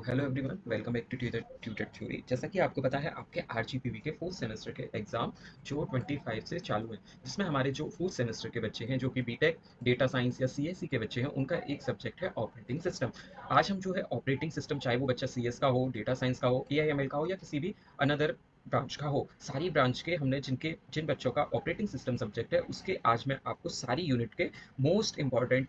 Hello everyone, welcome back to tutor theory. जैसा कि आपको पता है, आपके आरजीपीवी के फोर्थ सेमेस्टर के एग्जाम जो 25 से चालू हैं, जिसमें हमारे जो फोर्थ सेमेस्टर के बच्चे हैं, जो कि बीटेक डेटा साइंस या सीएससी के बच्चे हैं, उनका एक सब्जेक्ट है ऑपरेटिंग सिस्टम। आज हम जो है ऑपरेटिंग सिस्टम, चाहे वो बच्चा सीएस का हो, डेटा साइंस का हो, एआईएमएल का हो या किसी भी अनदर ब्रांच का हो, सारी ब्रांच के हमने जिन बच्चों का ऑपरेटिंग सिस्टम सब्जेक्ट है, उसके आज मैं आपको सारी यूनिट के मोस्ट इंपॉर्टेंट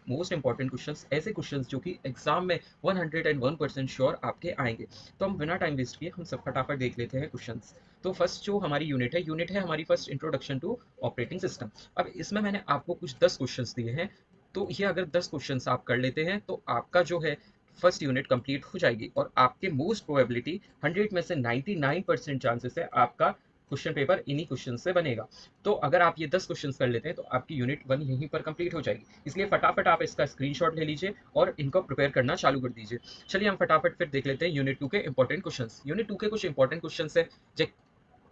क्वेश्चंस, ऐसे क्वेश्चंस जो कि एग्जाम में 101% श्योर आपके आएंगे। तो हम बिना टाइम वेस्ट किए हम सब फटाफट देख लेते हैं क्वेश्चंस। तो फर्स्ट जो हमारी यूनिट है हमारी first introduction to operating system. अब इसमें मैंने आपको कुछ 10 क्वेश्चंस दिए हैं। तो ये अगर 10 क्वेश्चंस आप कर लेते हैं तो आपका जो है फर्स्ट यूनिट कंप्लीट हो जाएगी, और आपके मोस्ट प्रोबेबिलिटी 100 में से 99% चांसेस है आपका क्वेश्चन पेपर इन्हीं क्वेश्चन से बनेगा। तो अगर आप ये 10 क्वेश्चंस कर लेते हैं तो आपकी यूनिट 1 यहीं पर कंप्लीट हो जाएगी। इसलिए फटाफट आप इसका स्क्रीनशॉट ले लीजिए और इनको प्रिपेयर करना चालू कर दीजिए। चलिए हम फटाफट फिर देख लेते हैं यूनिट 2 के इंपॉर्टेंट क्वेश्चंस। यूनिट 2 के कुछ इंपॉर्टेंट क्वेश्चंस है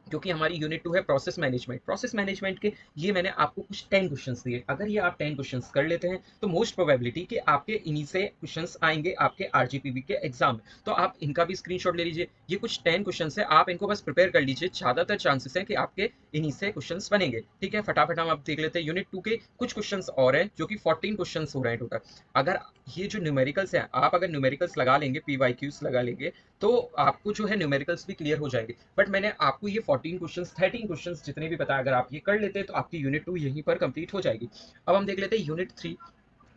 जो कि हमारी यूनिट 2 है प्रोसेस मैनेजमेंट। प्रोसेस मैनेजमेंट के ये मैंने आपको कुछ 10 क्वेश्चंस दिए। अगर ये आप 10 क्वेश्चंस कर लेते हैं तो मोस्ट प्रोबेबिलिटी कि आपके इन्हीं से क्वेश्चंस आएंगे आपके आरजीपीवी के एग्जाम में। तो आप इनका भी स्क्रीनशॉट ले लीजिए। ये कुछ 10 क्वेश्चंस है, आप इनको बस प्रिपेयर कर लीजिए। ज्यादातर चांसेस है कि आपके इन्हीं से क्वेश्चंस बनेंगे। ठीक है, फटाफट हम अब देख लेते हैं यूनिट 2 के कुछ क्वेश्चंस और हैं, जो कि 14 क्वेश्चंस हो रहे हैं टोटल। अगर ये जो न्यूमेरिकल्स है, आप अगर न्यूमेरिकल्स लगा लेंगे, पीवाईक्यूज लगा लेंगे, तो आपको जो है न्यूमेरिकल्स भी क्लियर हो जाएंगे। बट मैंने आपको ये 14 क्वेश्चंस 13 क्वेश्चंस जितने भी बताया, अगर आप ये कर लेते हैं तो आपकी यूनिट 2 यहीं पर कंप्लीट हो जाएगी। अब हम देख लेते हैं यूनिट 3,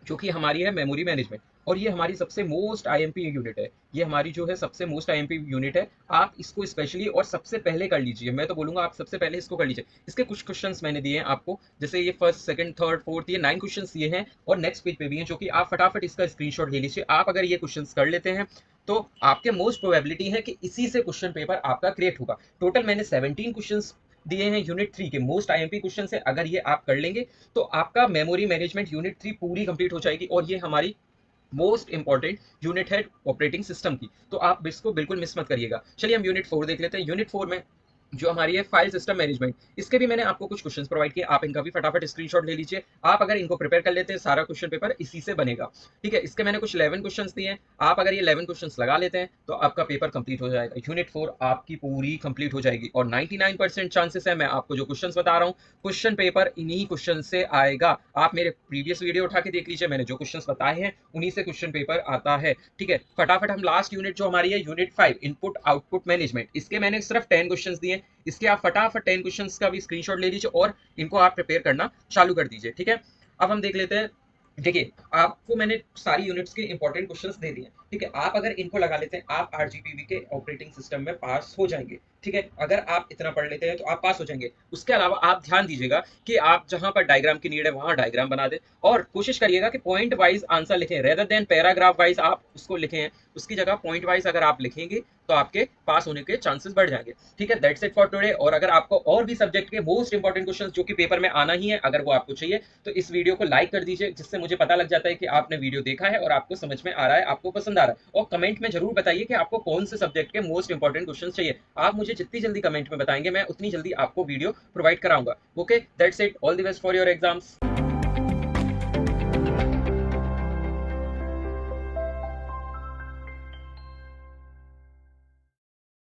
जो कि हमारी है मेमोरी मैनेजमेंट। और ये हमारी सबसे मोस्ट आईएमपी यूनिट है। ये हमारी जो है सबसे मोस्ट आईएमपी यूनिट है। आप इसको स्पेशली और सबसे पहले कर लीजिए। मैं तो बोलूंगा आप सबसे पहले इसको कर लीजिए। इसके कुछ क्वेश्चंस मैंने दिए हैं आपको, जैसे ये फर्स्ट, सेकंड, थर्ड, फोर्थ, ये 9 क्वेश्चंस ये हैं और नेक्स्ट पेज पे भी हैं, जो कि आप फटाफट इसका स्क्रीनशॉट ले लीजिए। आप अगर ये क्वेश्चंस कर लेते हैं तो आपके मोस्ट प्रोबेबिलिटी है कि इसी से क्वेश्चन पेपर आपका क्रिएट होगा। टोटल मैंने 17 क्वेश्चंस दिए हैं यूनिट 3 के मोस्ट आईएमपी क्वेश्चन से। अगर ये आप कर लेंगे तो आपका मेमोरी मैनेजमेंट यूनिट 3 पूरी कंप्लीट हो जाएगी, और ये हमारी मोस्ट इंपॉर्टेंट यूनिट है ऑपरेटिंग सिस्टम की। तो आप इसको बिल्कुल मिस मत करिएगा। चलिए हम यूनिट 4 देख लेते हैं। यूनिट 4 में जो हमारी है फाइल सिस्टम मैनेजमेंट, इसके भी मैंने आपको कुछ क्वेश्चंस प्रोवाइड किए। आप इनका भी फटाफट स्क्रीनशॉट ले लीजिए। आप अगर इनको प्रिपेयर कर लेते हैं, सारा क्वेश्चन पेपर इसी से बनेगा। ठीक है, इसके मैंने कुछ 11 क्वेश्चंस दिए हैं। आप अगर ये 11 क्वेश्चंस लगा लेते हैं तो आपका पेपर कंप्लीट हो जाएगा। यूनिट 4 आपकी पूरी कंप्लीट हो जाएगी, और 99% चांसेस है, मैं आपको जो क्वेश्चंस बता रहा हूँ, क्वेश्चन पेपर इन्हीं क्वेश्चन से आएगा। आप मेरे प्रीवियस वीडियो उठा के देख लीजिए, मैंने जो क्वेश्चंस बताए हैं उन्हीं से क्वेश्चन पेपर आता है। ठीक है, फटाफट हम लास्ट यूनिट जो हमारी है यूनिट 5 इनपुट आउटपुट मैनेजमेंट, इसके मैंने सिर्फ 10 क्वेश्चंस दिए। इसके आप फटाफट 10 क्वेश्चंस का भी स्क्रीनशॉट ले लीजिए और इनको आप प्रिपेयर करना चालू कर दीजिए। ठीक है, अब हम देख लेते हैं। देखिए, आपको मैंने सारी यूनिट्स के इंपॉर्टेंट क्वेश्चंस दे दिए। ठीक है, आप अगर इनको लगा लेते हैं, आप आरजीपीवी के ऑपरेटिंग सिस्टम में पास हो जाएंगे। ठीक है, अगर आप इतना पढ़ लेते हैं तो आप पास हो जाएंगे। उसके अलावा आप ध्यान दीजिएगा कि आप जहां पर डायग्राम की नीड है वहां डायग्राम बना दें, और कोशिश करिएगा कि पॉइंट वाइज आंसर लिखें रेदर देन पैराग्राफ वाइज आप उसको लिखें। उसकी जगह पॉइंट वाइज अगर आप लिखेंगे तो आपके पास होने के चांसेस बढ़ जाएंगे। ठीक है, दैट्स इट फॉर टुडे। और अगर आपको और भी सब्जेक्ट के मोस्ट इंपॉर्टेंट क्वेश्चंस जो कि पेपर में आना ही है, अगर वो आपको चाहिए तो इस वीडियो को लाइक कर दीजिए, जिससे मुझे पता लग जाता है कि आपने वीडियो देखा है और आपको समझ में आ रहा है, आपको पसंद आ रहा है। और कमेंट में जरूर बताइए कि आपको कौन से सब्जेक्ट के मोस्ट इंपॉर्टेंट क्वेश्चन चाहिए। आप मुझे जितनी जल्दी कमेंट में बताएंगे, मैं उतनी जल्दी आपको वीडियो प्रोवाइड कराऊंगा। Okay, that's it. All the best for your exams.